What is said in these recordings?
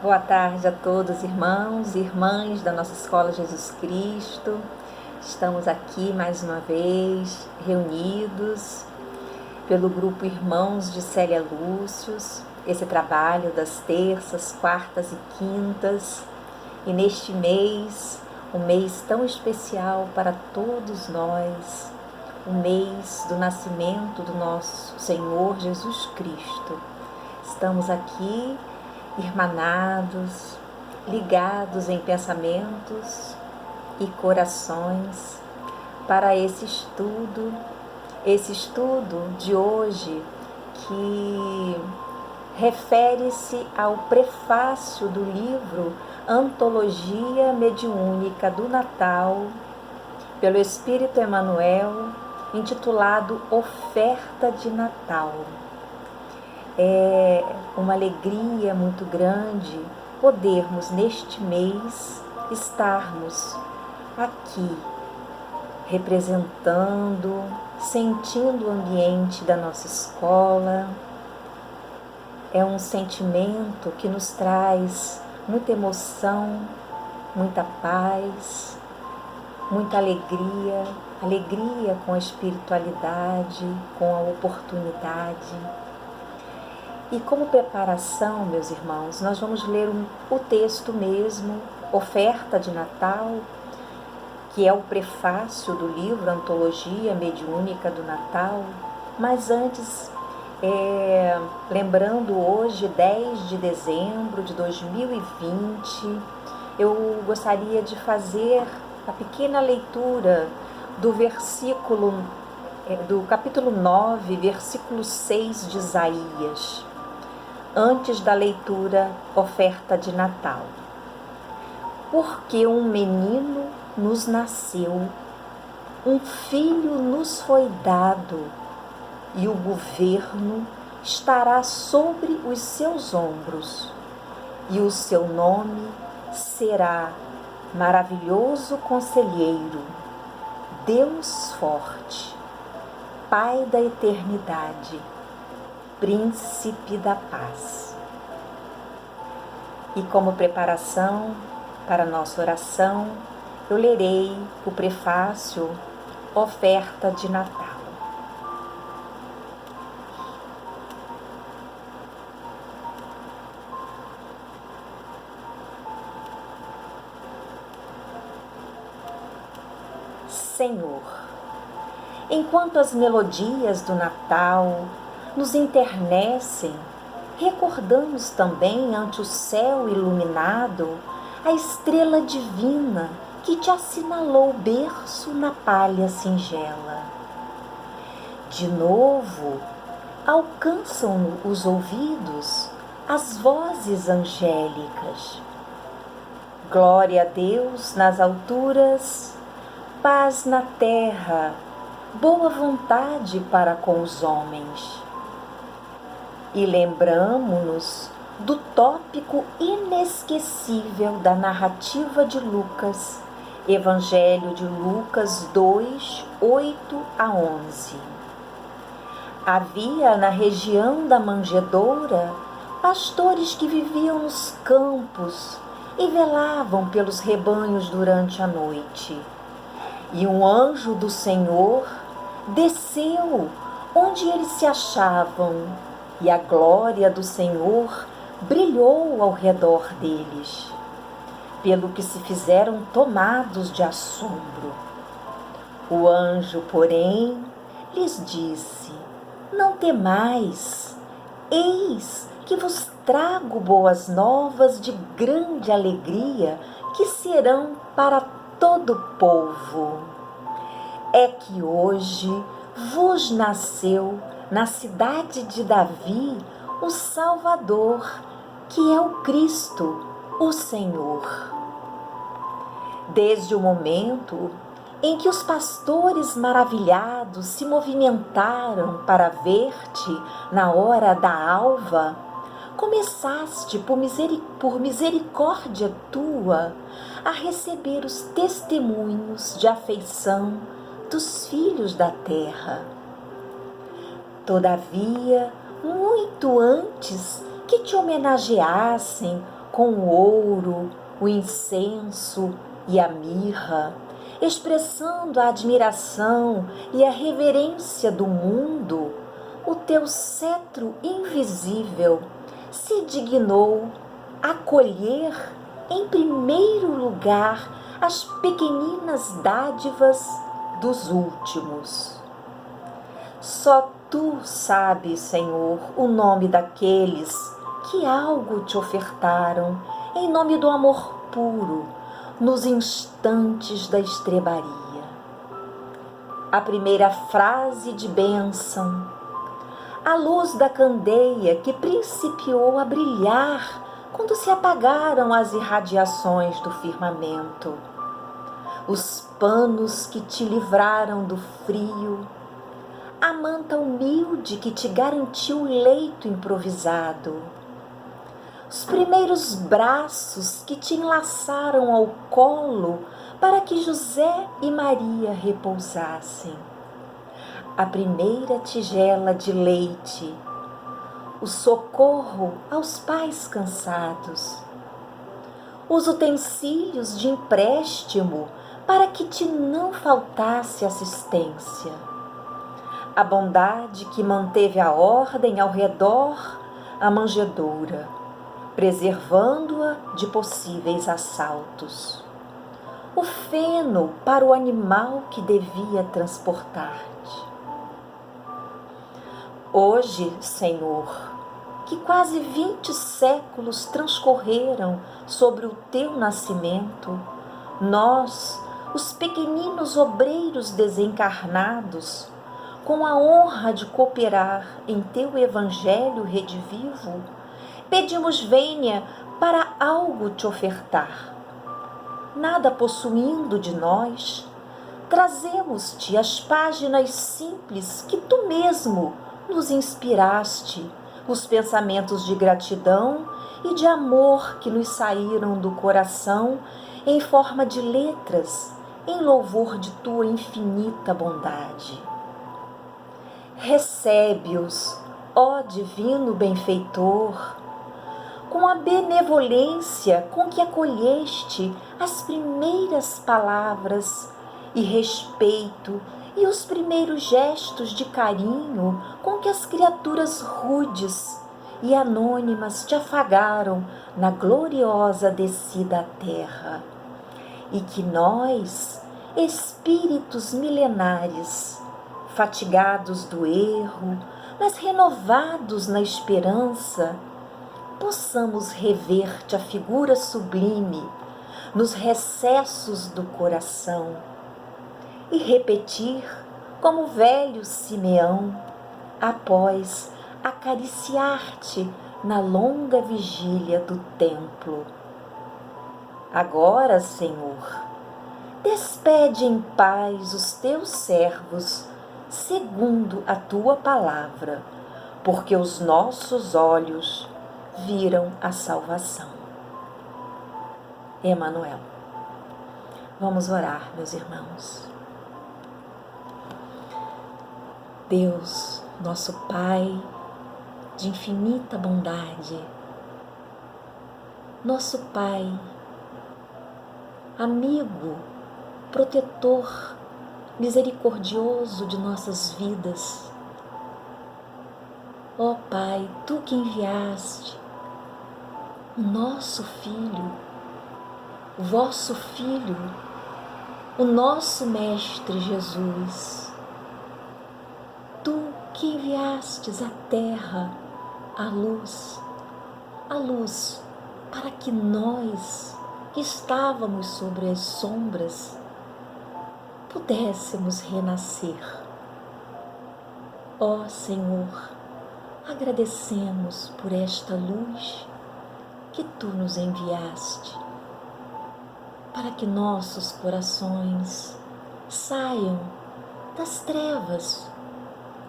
Boa tarde a todos, irmãos e irmãs da nossa Escola Jesus Cristo. Estamos aqui mais uma vez, reunidos pelo grupo Irmãos de Célia Lúcius, esse trabalho das terças, quartas e quintas. E neste mês, um mês tão especial para todos nós, o mês do nascimento do nosso Senhor Jesus Cristo. Estamos aqui irmanados, ligados em pensamentos e corações para esse estudo de hoje que refere-se ao prefácio do livro Antologia Mediúnica do Natal, pelo Espírito Emmanuel, intitulado Oferta de Natal. É uma alegria muito grande podermos neste mês estarmos aqui representando, sentindo o ambiente da nossa escola. É um sentimento que nos traz muita emoção, muita paz, muita alegria, alegria com a espiritualidade, com a oportunidade. E como preparação, meus irmãos, nós vamos ler o texto mesmo, Oferta de Natal, que é o prefácio do livro Antologia Mediúnica do Natal. Mas antes, lembrando hoje, 10 de dezembro de 2020, eu gostaria de fazer a pequena leitura do do capítulo 9, versículo 6 de Isaías, antes da leitura Oferta de Natal. Porque um menino nos nasceu, um filho nos foi dado, e o governo estará sobre os seus ombros, e o seu nome será Maravilhoso Conselheiro, Deus Forte, Pai da Eternidade, Príncipe da Paz. E como preparação para a nossa oração, eu lerei o prefácio Oferta de Natal. Senhor, enquanto as melodias do Natal nos enternecem, recordamos também ante o céu iluminado a estrela divina que te assinalou o berço na palha singela. De novo, alcançam os ouvidos as vozes angélicas. Glória a Deus nas alturas, paz na terra, boa vontade para com os homens. E lembramo-nos do tópico inesquecível da narrativa de Lucas, Evangelho de Lucas 2, 8 a 11. Havia na região da manjedoura pastores que viviam nos campos e velavam pelos rebanhos durante a noite. E um anjo do Senhor desceu onde eles se achavam, e a glória do Senhor brilhou ao redor deles, pelo que se fizeram tomados de assombro. O anjo, porém, lhes disse: Não temais, eis que vos trago boas novas de grande alegria, que serão para todo o povo. É que hoje vos nasceu na cidade de Davi o Salvador, que é o Cristo, o Senhor. Desde o momento em que os pastores maravilhados se movimentaram para ver-te na hora da alva, começaste, por misericórdia tua, a receber os testemunhos de afeição dos filhos da terra. Todavia, muito antes que te homenageassem com o ouro, o incenso e a mirra, expressando a admiração e a reverência do mundo, o teu cetro invisível se dignou acolher em primeiro lugar as pequeninas dádivas dos últimos. Só tu sabes, Senhor, o nome daqueles que algo te ofertaram em nome do amor puro nos instantes da estrebaria. A primeira frase de bênção, a luz da candeia que principiou a brilhar quando se apagaram as irradiações do firmamento, os panos que te livraram do frio, a manta humilde que te garantiu o leito improvisado, os primeiros braços que te enlaçaram ao colo para que José e Maria repousassem, a primeira tigela de leite, o socorro aos pais cansados, os utensílios de empréstimo para que te não faltasse assistência, a bondade que manteve a ordem ao redor a manjedoura, preservando-a de possíveis assaltos, o feno para o animal que devia transportar-te. Hoje, Senhor, que quase 20 séculos transcorreram sobre o teu nascimento, nós, os pequeninos obreiros desencarnados, com a honra de cooperar em teu evangelho redivivo, pedimos vênia para algo te ofertar. Nada possuindo de nós, trazemos-te as páginas simples que tu mesmo nos inspiraste, os pensamentos de gratidão e de amor que nos saíram do coração em forma de letras, em louvor de tua infinita bondade. Recebe-os, ó divino benfeitor, com a benevolência com que acolheste as primeiras palavras e respeito e os primeiros gestos de carinho com que as criaturas rudes e anônimas te afagaram na gloriosa descida à terra, e que nós, espíritos milenares, fatigados do erro, mas renovados na esperança, possamos rever-te a figura sublime nos recessos do coração e repetir, como velho Simeão, após acariciar-te na longa vigília do templo. Agora, Senhor, despede em paz os teus servos, segundo a tua palavra, porque os nossos olhos viram a salvação. Emanuel. Vamos orar, meus irmãos. Deus, nosso Pai de infinita bondade, nosso Pai, amigo, protetor, misericordioso de nossas vidas. Ó Pai, Tu que enviaste o nosso Filho, o vosso Filho, o nosso Mestre Jesus. Tu que enviastes à terra a luz para que nós, que estávamos sobre as sombras, pudéssemos renascer. Ó Senhor, agradecemos por esta luz que Tu nos enviaste, para que nossos corações saiam das trevas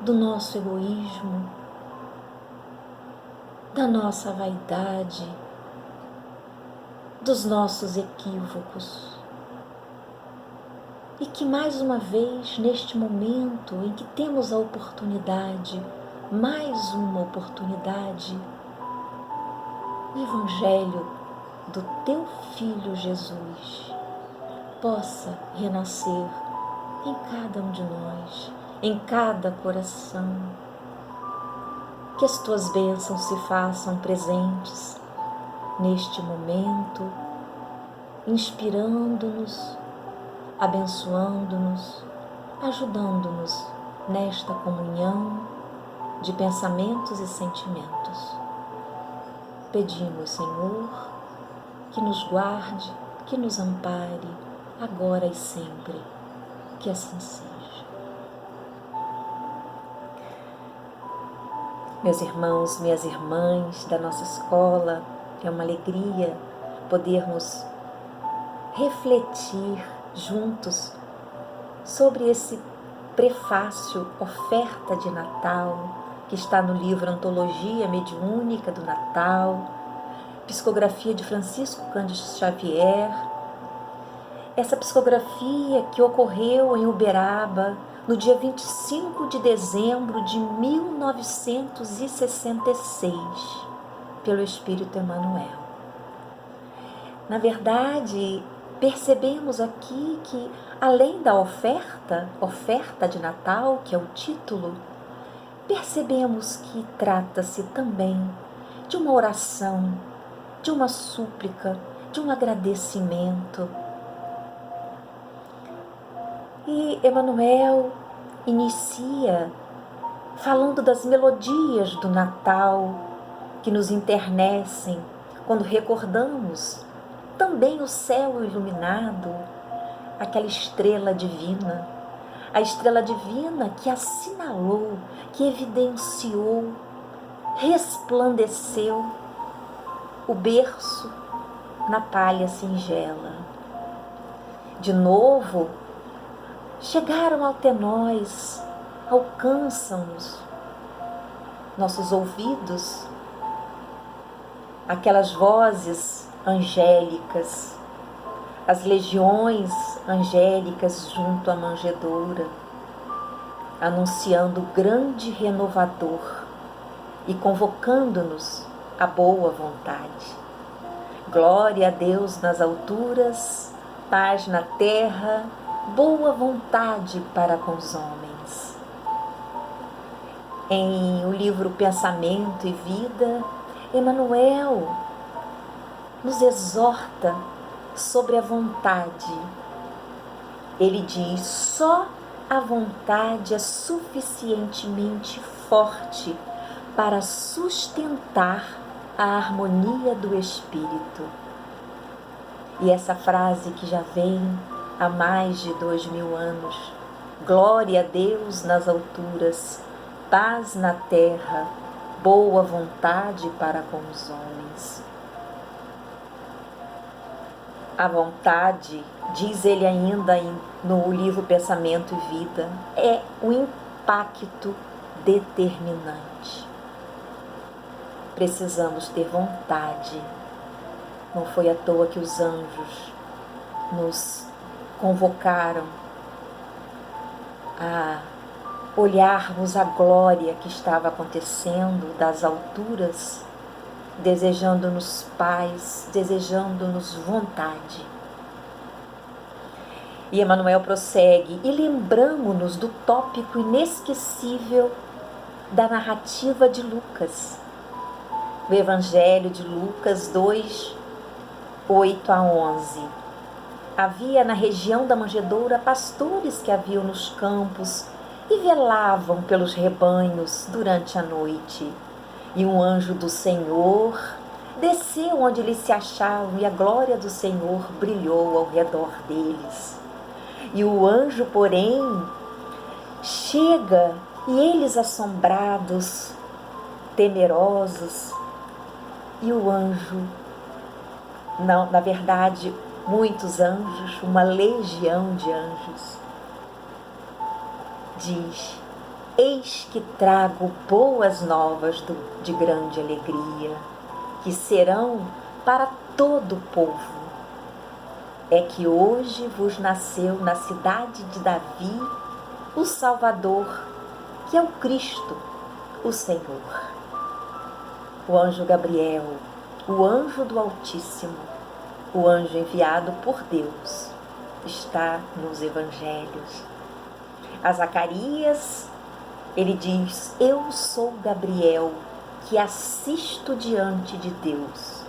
do nosso egoísmo, da nossa vaidade, dos nossos equívocos. E que mais uma vez, neste momento em que temos a oportunidade, mais uma oportunidade, o Evangelho do teu Filho Jesus possa renascer em cada um de nós, em cada coração. Que as tuas bênçãos se façam presentes neste momento, inspirando-nos, abençoando-nos, ajudando-nos nesta comunhão de pensamentos e sentimentos. Pedimos, Senhor, que nos guarde, que nos ampare, agora e sempre. Que assim seja. Meus irmãos, minhas irmãs da nossa escola, é uma alegria podermos refletir juntos sobre esse prefácio, oferta de Natal, que está no livro Antologia Mediúnica do Natal, psicografia de Francisco Cândido Xavier. Essa psicografia que ocorreu em Uberaba no dia 25 de dezembro de 1966, pelo Espírito Emmanuel. Na verdade, percebemos aqui que, além da oferta de Natal, que é o título, percebemos que trata-se também de uma oração, de uma súplica, de um agradecimento. E Emmanuel inicia falando das melodias do Natal que nos enternecem quando recordamos também o céu iluminado, aquela estrela divina, a estrela divina que assinalou, que evidenciou, resplandeceu o berço na palha singela. De novo, chegaram até nós, alcançam-nos, nossos ouvidos, aquelas vozes angélicas, as legiões angélicas junto à manjedoura, anunciando o grande renovador e convocando-nos à boa vontade. Glória a Deus nas alturas, paz na terra, boa vontade para com os homens. Em o livro Pensamento e Vida, Emmanuel nos exorta sobre a vontade. Ele diz: só a vontade é suficientemente forte para sustentar a harmonia do espírito. E essa frase que já vem há mais de 2000 anos: glória a Deus nas alturas, paz na terra, boa vontade para com os homens. A vontade, diz ele ainda no livro Pensamento e Vida, é um impacto determinante. Precisamos ter vontade. Não foi à toa que os anjos nos convocaram a olharmos a glória que estava acontecendo das alturas, desejando-nos paz, desejando-nos vontade. E Emmanuel prossegue: e lembramo-nos do tópico inesquecível da narrativa de Lucas, o Evangelho de Lucas 2, 8 a 11. Havia na região da manjedoura pastores que haviam nos campos e velavam pelos rebanhos durante a noite. E um anjo do Senhor desceu onde eles se achavam, e a glória do Senhor brilhou ao redor deles. E o anjo, porém, chega, e eles assombrados, temerosos, e o anjo, não, na verdade, muitos anjos, uma legião de anjos, diz: eis que trago boas novas de grande alegria, que serão para todo o povo. É que hoje vos nasceu na cidade de Davi o Salvador, que é o Cristo, o Senhor. O anjo Gabriel, o anjo do Altíssimo, o anjo enviado por Deus, está nos evangelhos. A Zacarias, ele diz: eu sou Gabriel, que assisto diante de Deus.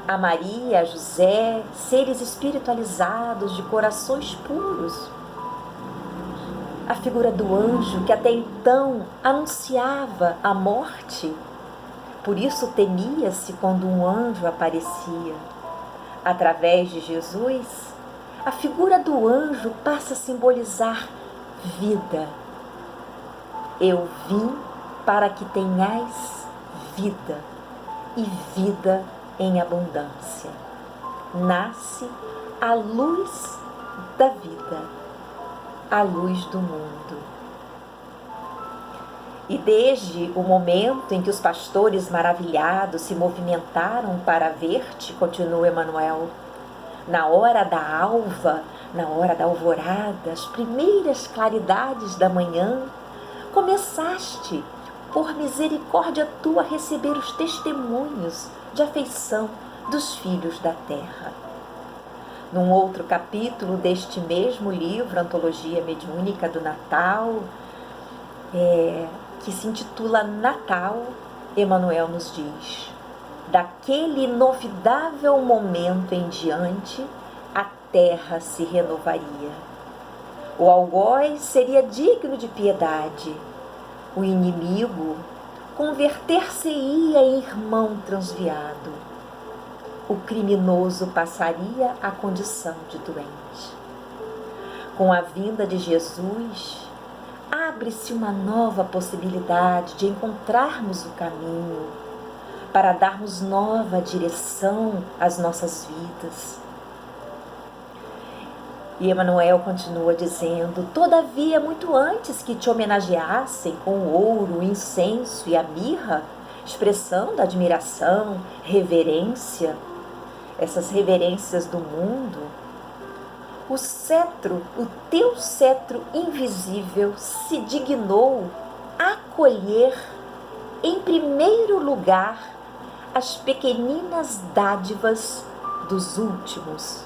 A Maria, a José, seres espiritualizados de corações puros. A figura do anjo, que até então anunciava a morte, por isso temia-se quando um anjo aparecia. Através de Jesus, a figura do anjo passa a simbolizar vida. Eu vim para que tenhais vida, e vida em abundância. Nasce a luz da vida, a luz do mundo. E desde o momento em que os pastores maravilhados se movimentaram para ver-te, continua Emmanuel, na hora da alva, na hora da alvorada, as primeiras claridades da manhã, começaste, por misericórdia tua, a receber os testemunhos de afeição dos filhos da terra. Num outro capítulo deste mesmo livro, Antologia Mediúnica do Natal, que se intitula Natal, Emmanuel nos diz: daquele inovidável momento em diante, a terra se renovaria. O algoz seria digno de piedade. O inimigo converter-se-ia em irmão transviado. O criminoso passaria à condição de doente. Com a vinda de Jesus, abre-se uma nova possibilidade de encontrarmos o caminho, para darmos nova direção às nossas vidas. E Emmanuel continua dizendo: todavia, muito antes que te homenageassem com o ouro, o incenso e a mirra, expressão da admiração, reverência, essas reverências do mundo, o cetro, o teu cetro invisível, se dignou acolher em primeiro lugar as pequeninas dádivas dos últimos,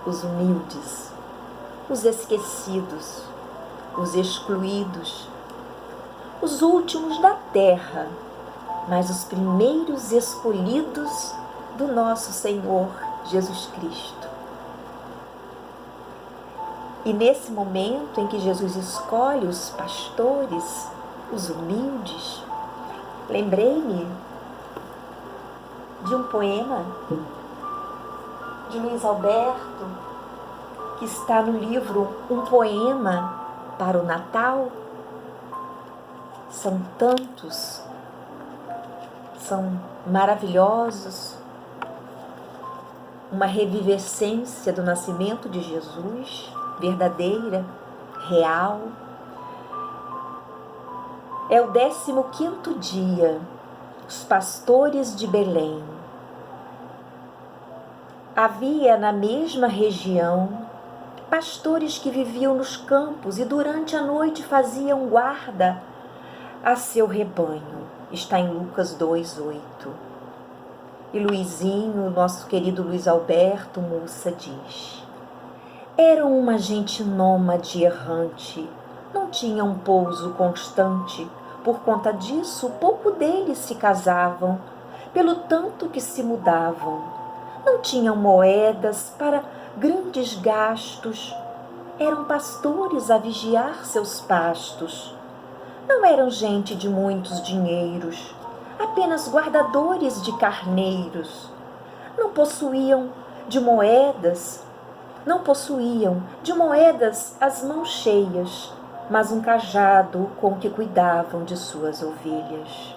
os humildes, os esquecidos, os excluídos, os últimos da terra, mas os primeiros escolhidos do nosso Senhor Jesus Cristo. E nesse momento em que Jesus escolhe os pastores, os humildes, lembrei-me de um poema de Luiz Alberto, que está no livro Um Poema para o Natal. São tantos, são maravilhosos, uma revivescência do nascimento de Jesus, verdadeira, real. É o 15º dia, os pastores de Belém. Havia na mesma região pastores que viviam nos campos e durante a noite faziam guarda a seu rebanho. Está em Lucas 2:8. E Luizinho, nosso querido Luiz Alberto Mussa, diz: eram uma gente nômade errante, não tinham um pouso constante. Por conta disso, pouco deles se casavam, pelo tanto que se mudavam. Não tinham moedas para grandes gastos. Eram pastores a vigiar seus pastos. Não eram gente de muitos dinheiros, apenas guardadores de carneiros. Não possuíam de moedas as mãos cheias, mas um cajado com que cuidavam de suas ovelhas.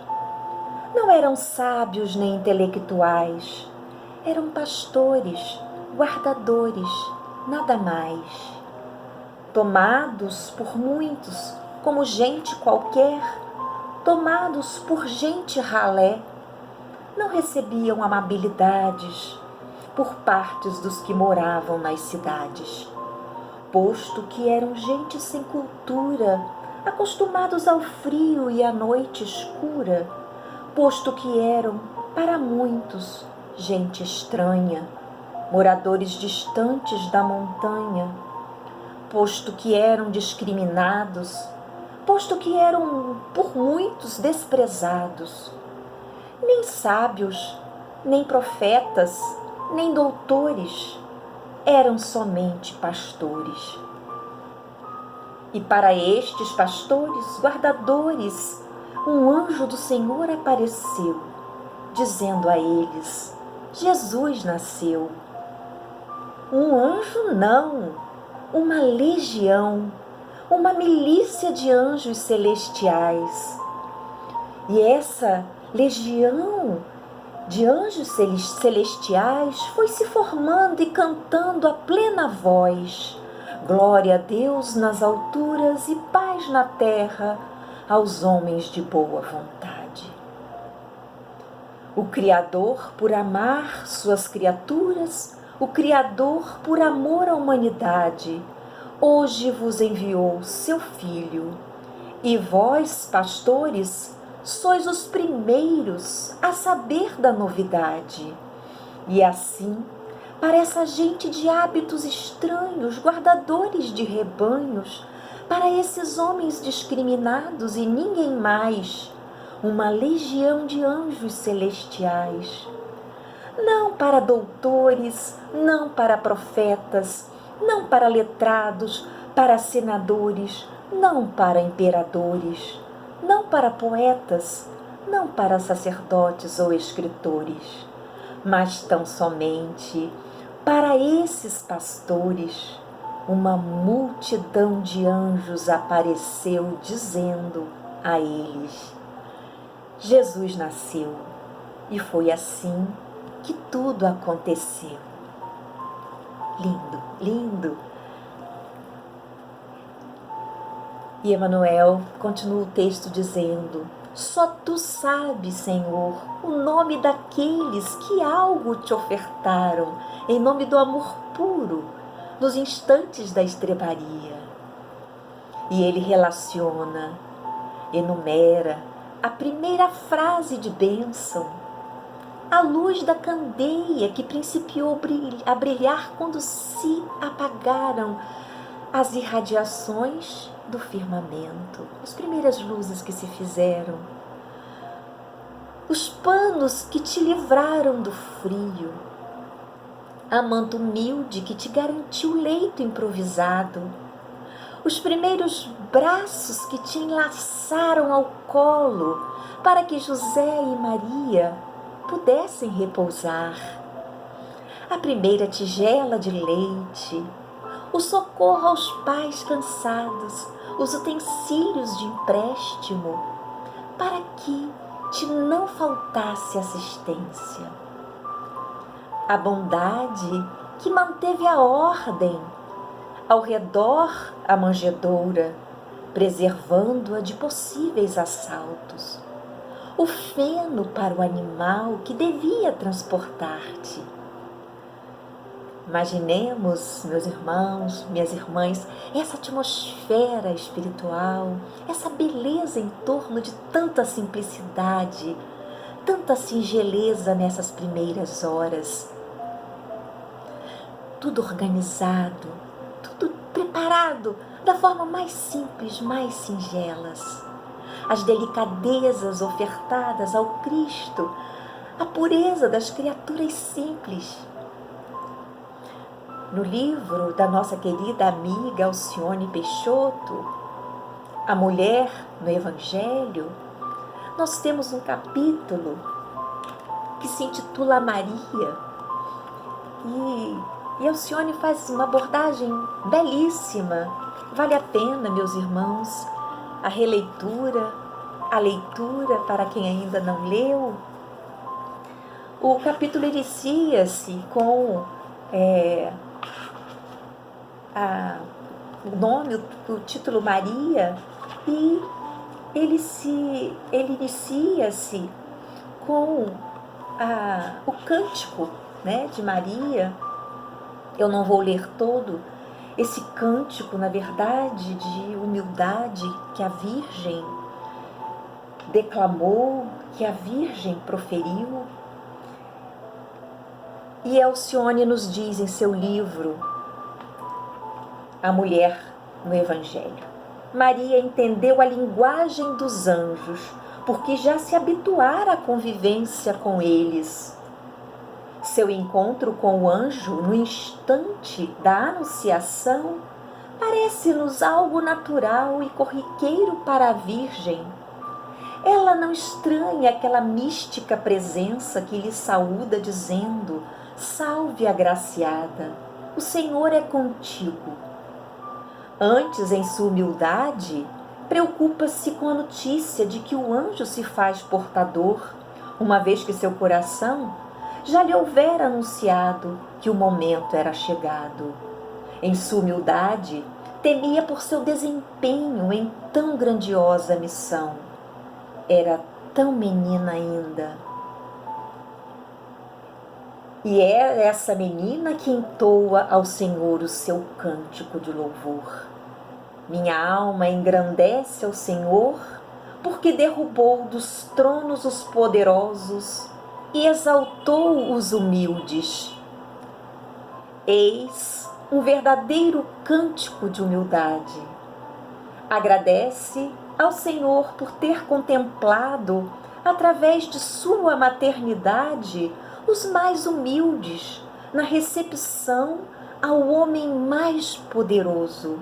Não eram sábios nem intelectuais, eram pastores, guardadores, nada mais. Tomados por muitos como gente qualquer, tomados por gente ralé, não recebiam amabilidades por partes dos que moravam nas cidades, posto que eram gente sem cultura, acostumados ao frio e à noite escura, posto que eram, para muitos, gente estranha, moradores distantes da montanha, posto que eram discriminados, posto que eram por muitos desprezados. Nem sábios, nem profetas, nem doutores, eram somente pastores. E para estes pastores, guardadores, um anjo do Senhor apareceu, dizendo a eles: Jesus nasceu. Um anjo não, uma legião, uma milícia de anjos celestiais. E essa legião de anjos celestiais foi se formando e cantando a plena voz: glória a Deus nas alturas e paz na terra aos homens de boa vontade. O Criador, por amar suas criaturas, o Criador, por amor à humanidade, hoje vos enviou seu Filho. E vós, pastores, sois os primeiros a saber da novidade. E assim, para essa gente de hábitos estranhos, guardadores de rebanhos, para esses homens discriminados e ninguém mais, uma legião de anjos celestiais. Não para doutores, não para profetas, não para letrados, para senadores, não para imperadores, não para poetas, não para sacerdotes ou escritores, mas tão somente para esses pastores. Uma multidão de anjos apareceu dizendo a eles: Jesus nasceu. E foi assim que tudo aconteceu. Lindo, lindo. E Emmanuel continua o texto dizendo: só tu sabes, Senhor, o nome daqueles que algo te ofertaram em nome do amor puro, nos instantes da estrebaria. E ele relaciona, enumera a primeira frase de bênção, a luz da candeia que principiou a brilhar quando se apagaram as irradiações do firmamento, as primeiras luzes que se fizeram, os panos que te livraram do frio, a manta humilde que te garantiu leito improvisado, os primeiros braços que te enlaçaram ao colo para que José e Maria pudessem repousar, a primeira tigela de leite, o socorro aos pais cansados, os utensílios de empréstimo, para que te não faltasse assistência. A bondade que manteve a ordem ao redor a manjedoura, preservando-a de possíveis assaltos. O feno para o animal que devia transportar-te. Imaginemos, meus irmãos, minhas irmãs, essa atmosfera espiritual, essa beleza em torno de tanta simplicidade, tanta singeleza nessas primeiras horas. Tudo organizado, tudo preparado da forma mais simples, mais singelas. As delicadezas ofertadas ao Cristo, a pureza das criaturas simples. No livro da nossa querida amiga Alcione Peixoto, A Mulher no Evangelho, nós temos um capítulo que se intitula Maria. E Alcione faz uma abordagem belíssima. Vale a pena, meus irmãos, a releitura, a leitura para quem ainda não leu. O capítulo inicia-se com o nome, o título Maria, e ele inicia-se com o cântico, né, de Maria. Eu não vou ler todo esse cântico, na verdade, de humildade que a Virgem declamou, que a Virgem proferiu. E Alcione nos diz em seu livro, A Mulher no Evangelho: Maria entendeu a linguagem dos anjos, porque já se habituara à convivência com eles. Seu encontro com o anjo no instante da anunciação parece-nos algo natural e corriqueiro para a Virgem. Ela não estranha aquela mística presença que lhe saúda dizendo: salve, agraciada, o Senhor é contigo. Antes, em sua humildade, preocupa-se com a notícia de que o anjo se faz portador, uma vez que seu coração já lhe houvera anunciado que o momento era chegado. Em sua humildade, temia por seu desempenho em tão grandiosa missão. Era tão menina ainda. E é essa menina que entoa ao Senhor o seu cântico de louvor. Minha alma engrandece ao Senhor, porque derrubou dos tronos os poderosos e exaltou os humildes. Eis um verdadeiro cântico de humildade. Agradece ao Senhor por ter contemplado, através de sua maternidade, os mais humildes, na recepção ao homem mais poderoso.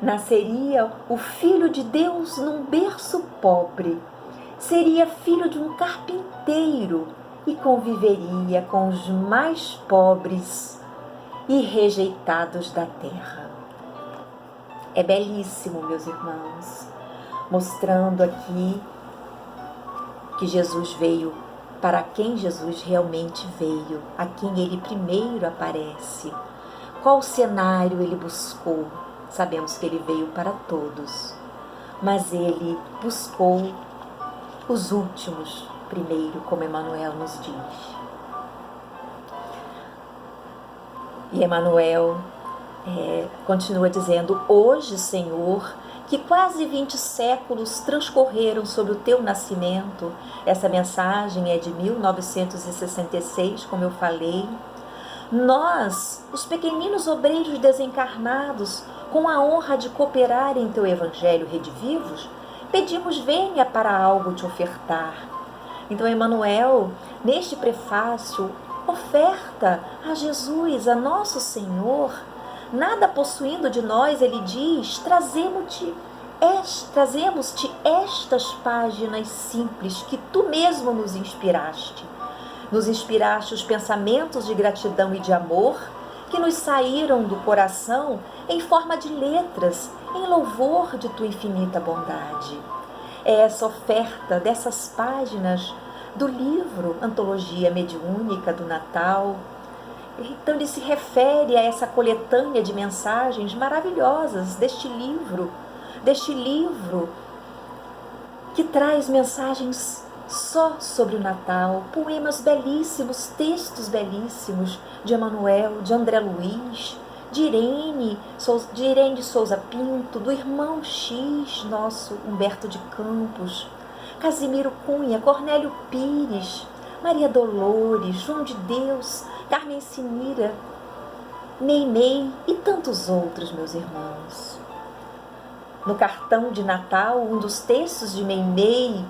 Nasceria o Filho de Deus num berço pobre, seria filho de um carpinteiro e conviveria com os mais pobres e rejeitados da terra. É belíssimo, meus irmãos, mostrando aqui que Jesus veio para quem Jesus realmente veio, a quem ele primeiro aparece. Qual cenário ele buscou? Sabemos que ele veio para todos, mas ele buscou os últimos primeiro, como Emmanuel nos diz. E Emmanuel continua dizendo: hoje, Senhor, que quase 20 séculos transcorreram sobre o teu nascimento. Essa mensagem é de 1966, como eu falei. Nós, os pequeninos obreiros desencarnados, com a honra de cooperar em teu Evangelho redivivos, pedimos venha para algo te ofertar. Então, Emmanuel, neste prefácio, oferta a Jesus, a nosso Senhor. Nada possuindo de nós, ele diz: trazemos-te estas páginas simples que tu mesmo nos inspiraste. Nos inspiraste os pensamentos de gratidão e de amor que nos saíram do coração em forma de letras, em louvor de tua infinita bondade. É essa oferta dessas páginas do livro Antologia Mediúnica do Natal. Então ele se refere a essa coletânea de mensagens maravilhosas deste livro que traz mensagens só sobre o Natal, poemas belíssimos, textos belíssimos de Emmanuel, de André Luiz, de Irene de Souza Pinto, do irmão X, nosso Humberto de Campos, Casimiro Cunha, Cornélio Pires, Maria Dolores, João de Deus, Carmen Sinira, Meimei e tantos outros, meus irmãos. No cartão de Natal, um dos textos de Meimei,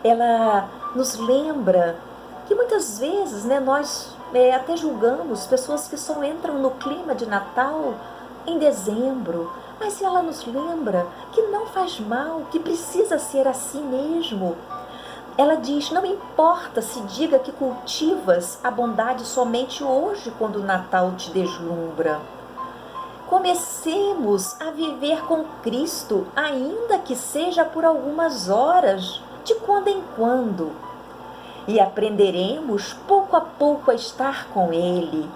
ela nos lembra que muitas vezes nós até julgamos pessoas que só entram no clima de Natal em dezembro, mas ela nos lembra que não faz mal, que precisa ser assim mesmo. Ela diz: não importa se diga que cultivas a bondade somente hoje, quando o Natal te deslumbra. Comecemos a viver com Cristo, ainda que seja por algumas horas, de quando em quando. E aprenderemos pouco a pouco a estar com Ele,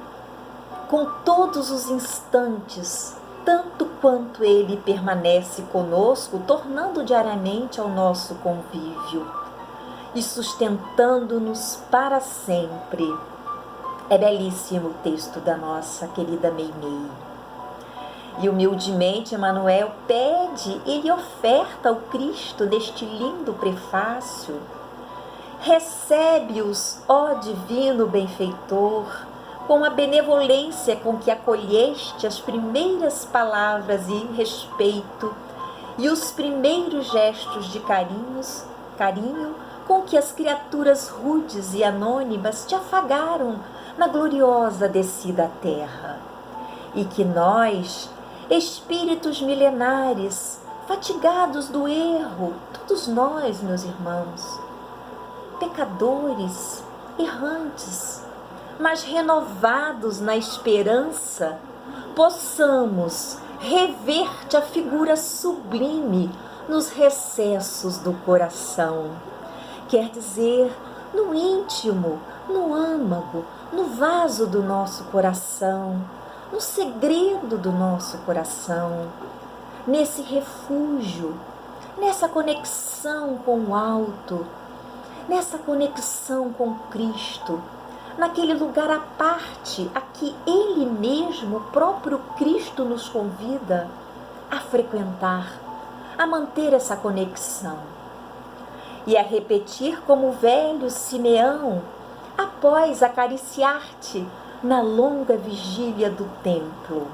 com todos os instantes, tanto quanto Ele permanece conosco, tornando diariamente ao nosso convívio e sustentando-nos para sempre. É belíssimo o texto da nossa querida Meimei. E humildemente Emmanuel pede, ele oferta ao Cristo neste lindo prefácio: recebe-os, ó divino benfeitor, com a benevolência com que acolheste as primeiras palavras e respeito e os primeiros gestos de carinho com que as criaturas rudes e anônimas te afagaram na gloriosa descida à terra, e que nós, espíritos milenares, fatigados do erro, todos nós, meus irmãos, pecadores, errantes, mas renovados na esperança, possamos rever-te a figura sublime nos recessos do coração. Quer dizer, no íntimo, no âmago, no vaso do nosso coração, no segredo do nosso coração, nesse refúgio, nessa conexão com o alto, nessa conexão com Cristo, naquele lugar à parte a que Ele mesmo, o próprio Cristo, nos convida a frequentar, a manter essa conexão e a repetir como o velho Simeão, após acariciar-te na longa vigília do templo: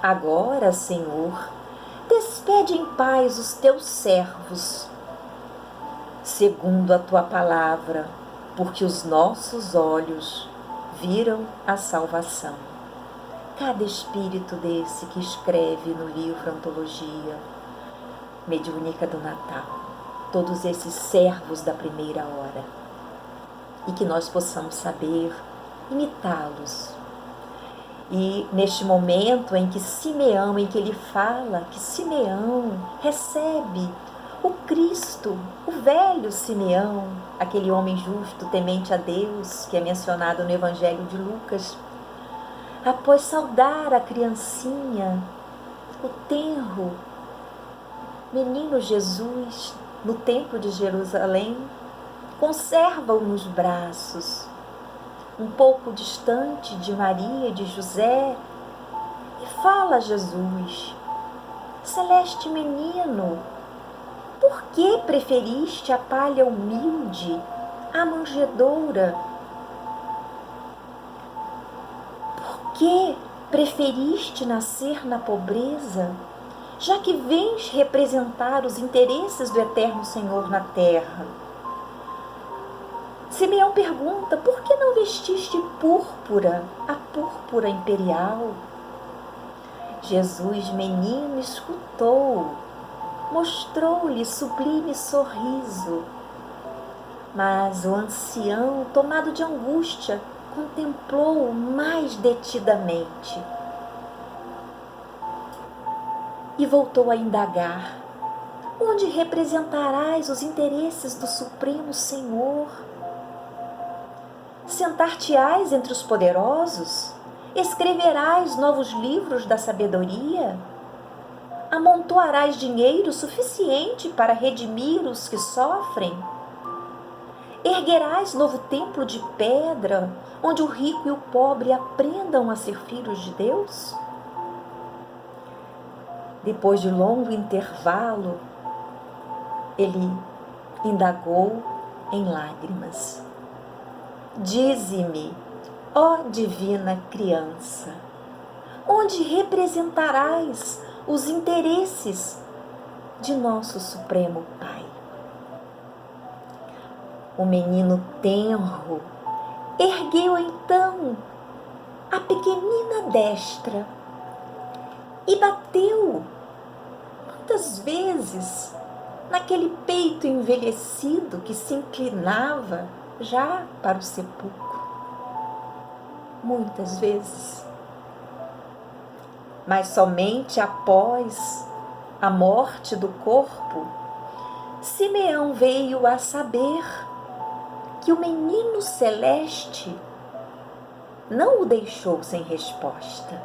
agora, Senhor, despede em paz os teus servos, segundo a tua palavra, porque os nossos olhos viram a salvação. Cada espírito desse que escreve no livro Antologia Mediúnica do Natal, todos esses servos da primeira hora, e que nós possamos saber imitá-los. E neste momento em que Simeão, em que ele fala que Simeão recebe o Cristo, o velho Simeão, aquele homem justo, temente a Deus, que é mencionado no Evangelho de Lucas, após saudar a criancinha, o tenro menino Jesus, no templo de Jerusalém, conserva-o nos braços, um pouco distante de Maria e de José, e fala a Jesus: celeste menino, por que preferiste a palha humilde à manjedoura? Por que preferiste nascer na pobreza, já que vens representar os interesses do eterno Senhor na terra? Simeão pergunta: por que não vestiste púrpura, a púrpura imperial? Jesus, menino, escutou, mostrou-lhe sublime sorriso. Mas o ancião, tomado de angústia, contemplou-o mais detidamente e voltou a indagar: onde representarás os interesses do Supremo Senhor? Sentar-te-ás entre os poderosos? Escreverás novos livros da sabedoria? Amontoarás dinheiro suficiente para redimir os que sofrem? Erguerás novo templo de pedra, onde o rico e o pobre aprendam a ser filhos de Deus? Depois de longo intervalo, ele indagou em lágrimas: dize-me, ó divina criança, onde representarás os interesses de nosso Supremo Pai? O menino tenro ergueu então a pequenina destra e bateu muitas vezes naquele peito envelhecido que se inclinava já para o sepulcro. Muitas vezes. Mas somente após a morte do corpo, Simeão veio a saber que o menino celeste não o deixou sem resposta.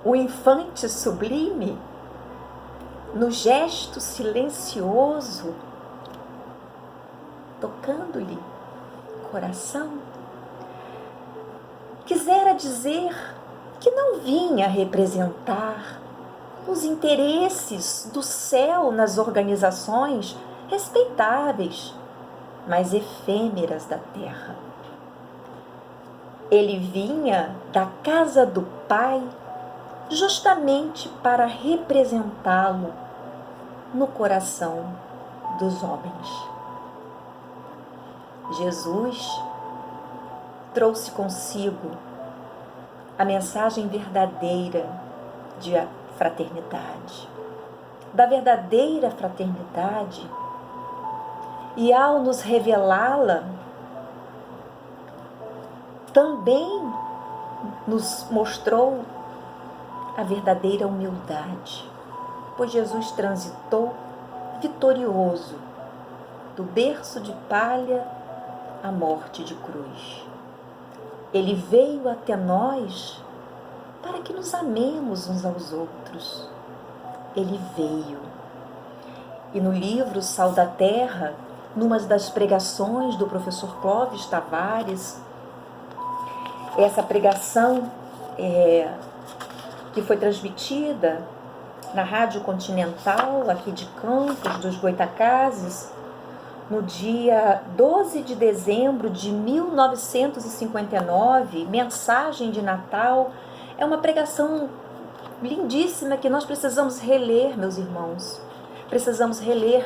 O infante sublime, no gesto silencioso, tocando-lhe o coração, quisera dizer que não vinha representar os interesses do céu nas organizações respeitáveis, mas efêmeras da terra. Ele vinha da casa do Pai justamente para representá-lo no coração dos homens. Jesus trouxe consigo a mensagem verdadeira de fraternidade, da verdadeira fraternidade, e ao nos revelá-la, também nos mostrou a verdadeira humildade, pois Jesus transitou vitorioso do berço de palha à morte de cruz. Ele veio até nós para que nos amemos uns aos outros. Ele veio. E no livro Sal da Terra, numa das pregações do professor Clóvis Tavares, essa pregação que foi transmitida na Rádio Continental, aqui de Campos dos Goitacazes, no dia 12 de dezembro de 1959, mensagem de Natal. É uma pregação lindíssima que nós precisamos reler, meus irmãos. Precisamos reler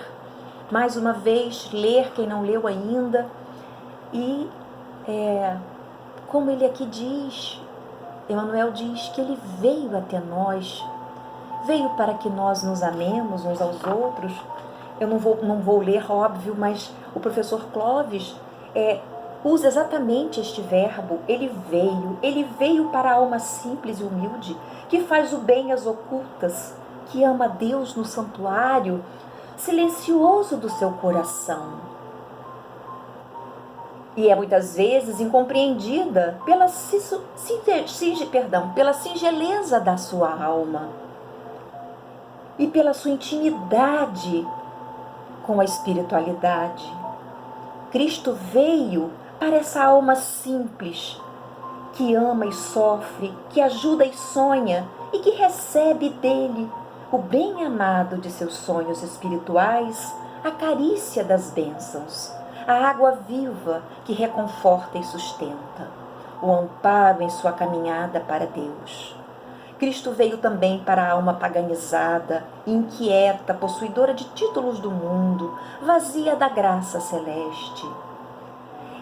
mais uma vez, ler quem não leu ainda. E como ele aqui diz, Emmanuel diz que ele veio até nós, veio para que nós nos amemos uns aos outros. Eu não vou ler, óbvio, mas o professor Clóvis usa exatamente este verbo. Ele veio para a alma simples e humilde, que faz o bem às ocultas, que ama Deus no santuário silencioso do seu coração. E é muitas vezes incompreendida pela singeleza da sua alma e pela sua intimidade com a espiritualidade. Cristo veio para essa alma simples, que ama e sofre, que ajuda e sonha, e que recebe dele o bem amado de seus sonhos espirituais, a carícia das bênçãos, a água viva que reconforta e sustenta, o amparo em sua caminhada para Deus. Cristo veio também para a alma paganizada, inquieta, possuidora de títulos do mundo, vazia da graça celeste.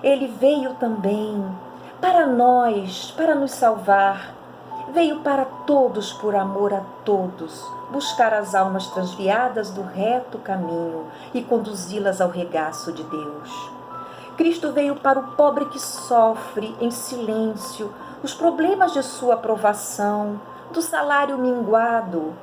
Ele veio também para nós, para nos salvar. Veio para todos, por amor a todos, buscar as almas transviadas do reto caminho e conduzi-las ao regaço de Deus. Cristo veio para o pobre que sofre em silêncio os problemas de sua provação, do salário minguado,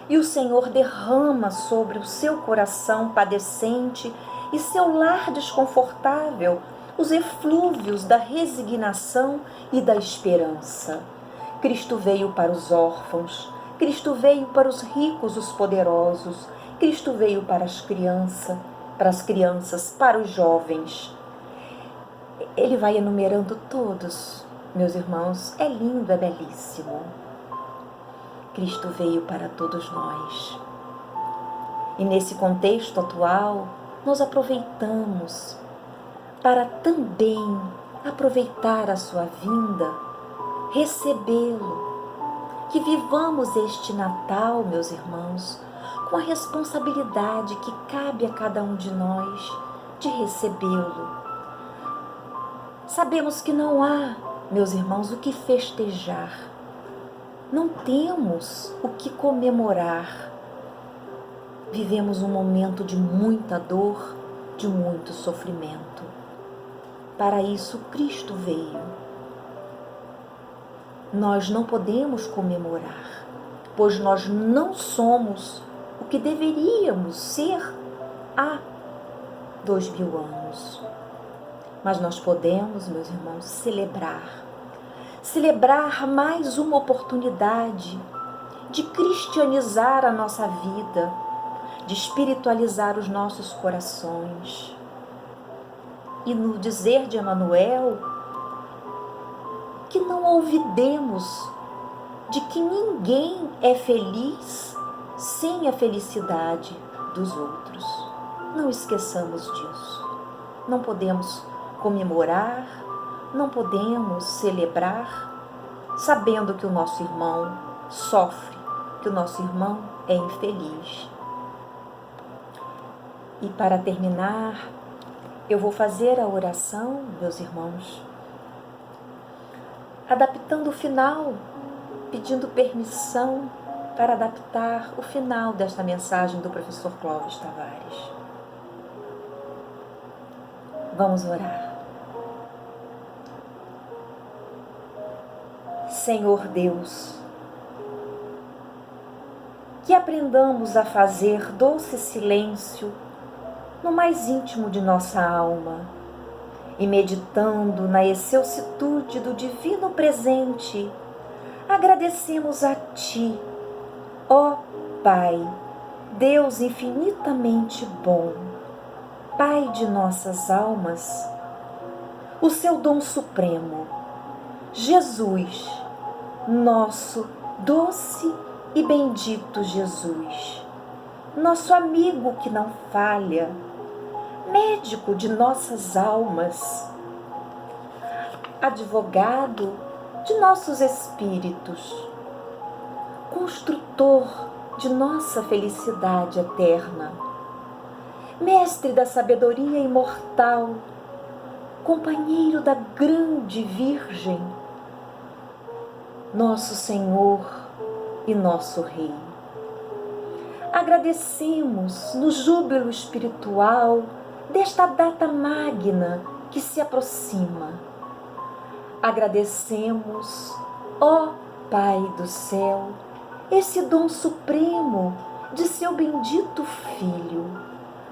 e o Senhor derrama sobre o seu coração padecente e seu lar desconfortável os eflúvios da resignação e da esperança. Cristo veio para os órfãos, Cristo veio para os ricos, os poderosos, Cristo veio para as crianças, para os jovens. Ele vai enumerando todos, meus irmãos, é lindo, é belíssimo. Cristo veio para todos nós. E nesse contexto atual, nós aproveitamos para também aproveitar a sua vinda, recebê-lo. Que vivamos este Natal, meus irmãos, com a responsabilidade que cabe a cada um de nós de recebê-lo. Sabemos que não há, meus irmãos, o que festejar. Não temos o que comemorar. Vivemos um momento de muita dor, de muito sofrimento. Para isso Cristo veio. Nós não podemos comemorar, pois nós não somos o que deveríamos ser há 2000 anos. Mas nós podemos, meus irmãos, celebrar mais uma oportunidade de cristianizar a nossa vida, de espiritualizar os nossos corações. E no dizer de Emmanuel, que não olvidemos de que ninguém é feliz sem a felicidade dos outros. Não esqueçamos disso. Não podemos comemorar, não podemos celebrar sabendo que o nosso irmão sofre, que o nosso irmão é infeliz. E para terminar, eu vou fazer a oração, meus irmãos, adaptando o final, pedindo permissão para adaptar o final desta mensagem do professor Clóvis Tavares. Vamos orar. Senhor Deus, que aprendamos a fazer doce silêncio no mais íntimo de nossa alma e meditando na excelsitude do divino presente, agradecemos a Ti, ó Pai, Deus infinitamente bom, Pai de nossas almas, o Seu dom supremo, Jesus, nosso doce e bendito Jesus, nosso amigo que não falha, médico de nossas almas, advogado de nossos espíritos, construtor de nossa felicidade eterna, mestre da sabedoria imortal, companheiro da grande Virgem, nosso Senhor e nosso Rei. Agradecemos no júbilo espiritual desta data magna que se aproxima. Agradecemos, ó Pai do céu, esse dom supremo de seu bendito Filho,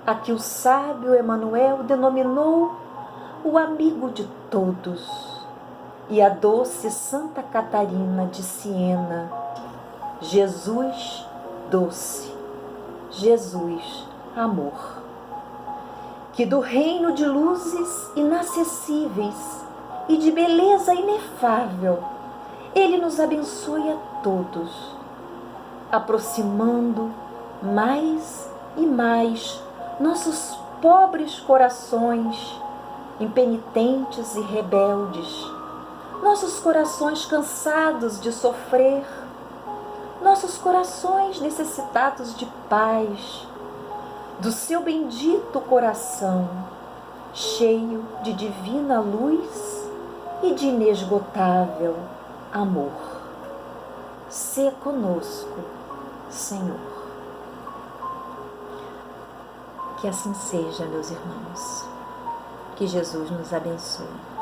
a que o sábio Emanuel denominou o amigo de todos, e a doce Santa Catarina de Siena, Jesus doce, Jesus amor. Que do reino de luzes inacessíveis e de beleza inefável, Ele nos abençoe a todos, aproximando mais e mais nossos pobres corações impenitentes e rebeldes, nossos corações cansados de sofrer, nossos corações necessitados de paz, do seu bendito coração, cheio de divina luz e de inesgotável amor. Sê conosco, Senhor. Que assim seja, meus irmãos. Que Jesus nos abençoe.